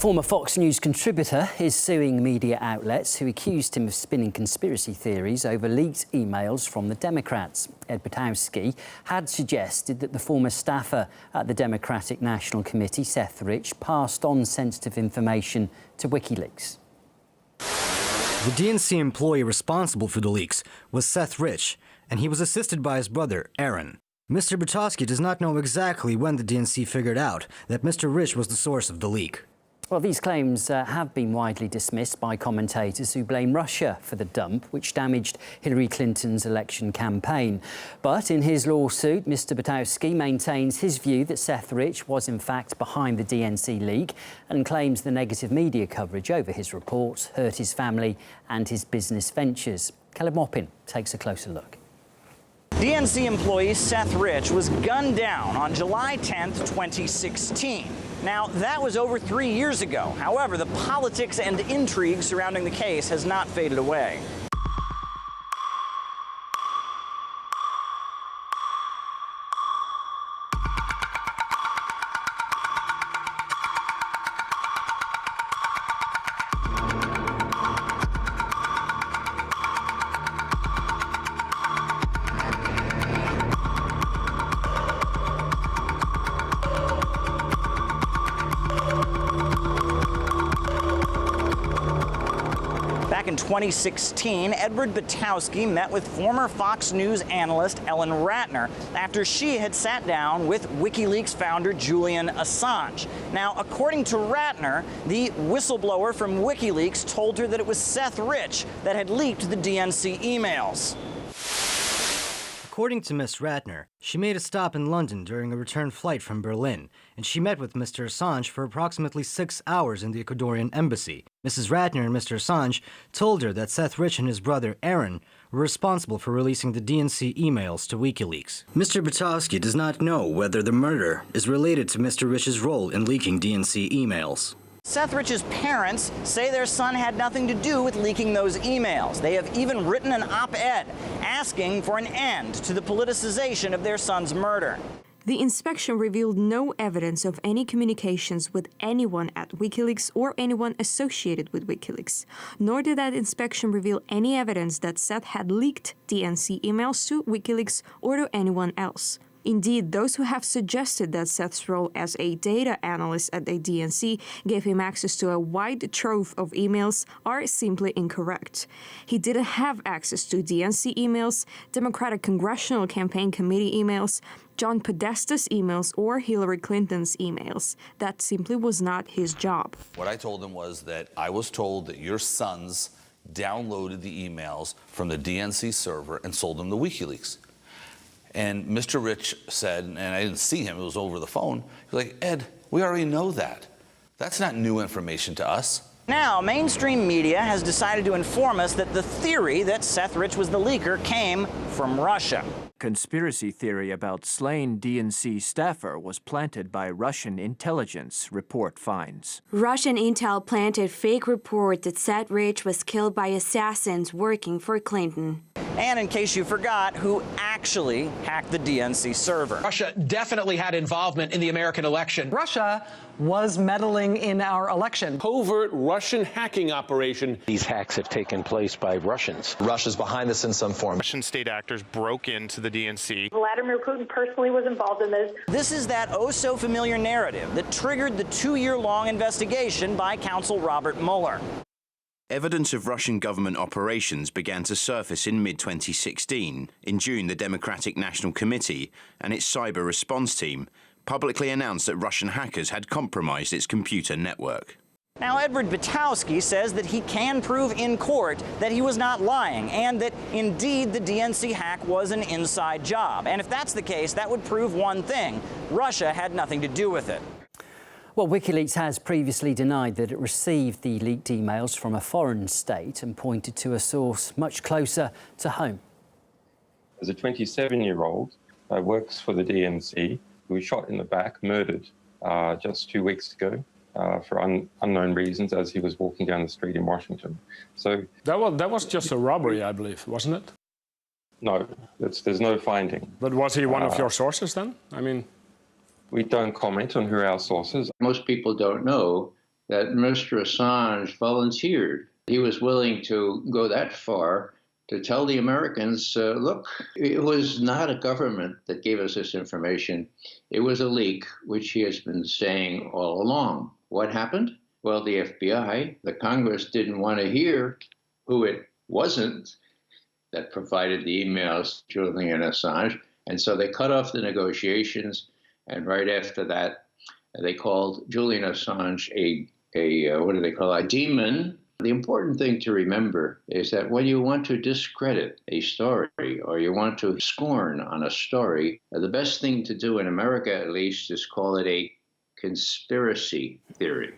A former Fox News contributor is suing media outlets who accused him of spinning conspiracy theories over leaked emails from the Democrats. Ed Butowski had suggested that the former staffer at the Democratic National Committee, Seth Rich, passed on sensitive information to WikiLeaks. The DNC employee responsible for the leaks was Seth Rich, and he was assisted by his brother, Aaron. Mr. Butowski does not know exactly when the DNC figured out that Mr. Rich was the source of the leak. Well, these claims have been widely dismissed by commentators who blame Russia for the dump, which damaged Hillary Clinton's election campaign. But in his lawsuit, Mr. Butowski maintains his view that Seth Rich was in fact behind the DNC leak and claims the negative media coverage over his report hurt his family and his business ventures. Maupin takes a closer look. DNC employee Seth Rich was gunned down on July 10th, 2016. Now, that was over 3 years ago. However, the politics and intrigue surrounding the case has not faded away. Back in 2016, Edward Butowski met with former Fox News analyst Ellen Ratner after she had sat down with WikiLeaks founder Julian Assange. Now, according to Ratner, the whistleblower from WikiLeaks told her that it was Seth Rich that had leaked the DNC emails. According to Ms. Ratner, she made a stop in London during a return flight from Berlin, and she met with Mr. Assange for approximately 6 hours in the Ecuadorian embassy. Mrs. Ratner and Mr. Assange told her that Seth Rich and his brother Aaron were responsible for releasing the DNC emails to WikiLeaks. Mr. Butowski does not know whether the murder is related to Mr. Rich's role in leaking DNC emails. Seth Rich's parents say their son had nothing to do with leaking those emails. They have even written an op-ed asking for an end to the politicization of their son's murder. The inspection revealed no evidence of any communications with anyone at WikiLeaks or anyone associated with WikiLeaks, nor did that inspection reveal any evidence that Seth had leaked DNC emails to WikiLeaks or to anyone else. Indeed, those who have suggested that Seth's role as a data analyst at the DNC gave him access to a wide trove of emails are simply incorrect. He didn't have access to DNC emails, Democratic Congressional Campaign Committee emails, John Podesta's emails, or Hillary Clinton's emails. That simply was not his job. What I told him was that I was told that your sons downloaded the emails from the DNC server and sold them to WikiLeaks. And Mr. Rich said, and I didn't see him, it was over the phone, he was like, Ed, we already know that. That's not new information to us. Now, mainstream media has decided to inform us that the theory that Seth Rich was the leaker came from Russia. Conspiracy theory about slain DNC staffer was planted by Russian intelligence, report finds. Russian intel planted fake report that Seth Rich was killed by assassins working for Clinton. And in case you forgot, who actually hacked the DNC server. Russia definitely had involvement in the American election. Russia was meddling in our election. Covert Russian hacking operation. These hacks have taken place by Russians. Russia's behind this in some form. Russian state actors broke into the DNC. Vladimir Putin personally was involved in this. This is that oh-so-familiar narrative that triggered the 2-year-long investigation by counsel Robert Mueller. Evidence of Russian government operations began to surface in mid-2016. In June, the Democratic National Committee and its cyber response team publicly announced that Russian hackers had compromised its computer network. Now, Edward Butowski says that he can prove in court that he was not lying and that, indeed, the DNC hack was an inside job. And if that's the case, that would prove one thing: Russia had nothing to do with it. Well, WikiLeaks has previously denied that it received the leaked emails from a foreign state and pointed to a source much closer to home. As a 27-year-old works for the DNC, who was shot in the back, murdered just 2 weeks ago for unknown reasons as he was walking down the street in Washington. So that was just a robbery, I believe, wasn't it? No, there's no finding. But was he one of your sources then? I mean, we don't comment on who our sources. Most people don't know that Mr. Assange volunteered. He was willing to go that far to tell the Americans, look, it was not a government that gave us this information. It was a leak, which he has been saying all along. What happened? Well, the FBI, the Congress didn't want to hear who it wasn't that provided the emails to Julian Assange. And so they cut off the negotiations. And right after that, they called Julian Assange a demon. The important thing to remember is that when you want to discredit a story or you want to scorn on a story, the best thing to do in America, at least, is call it a conspiracy theory.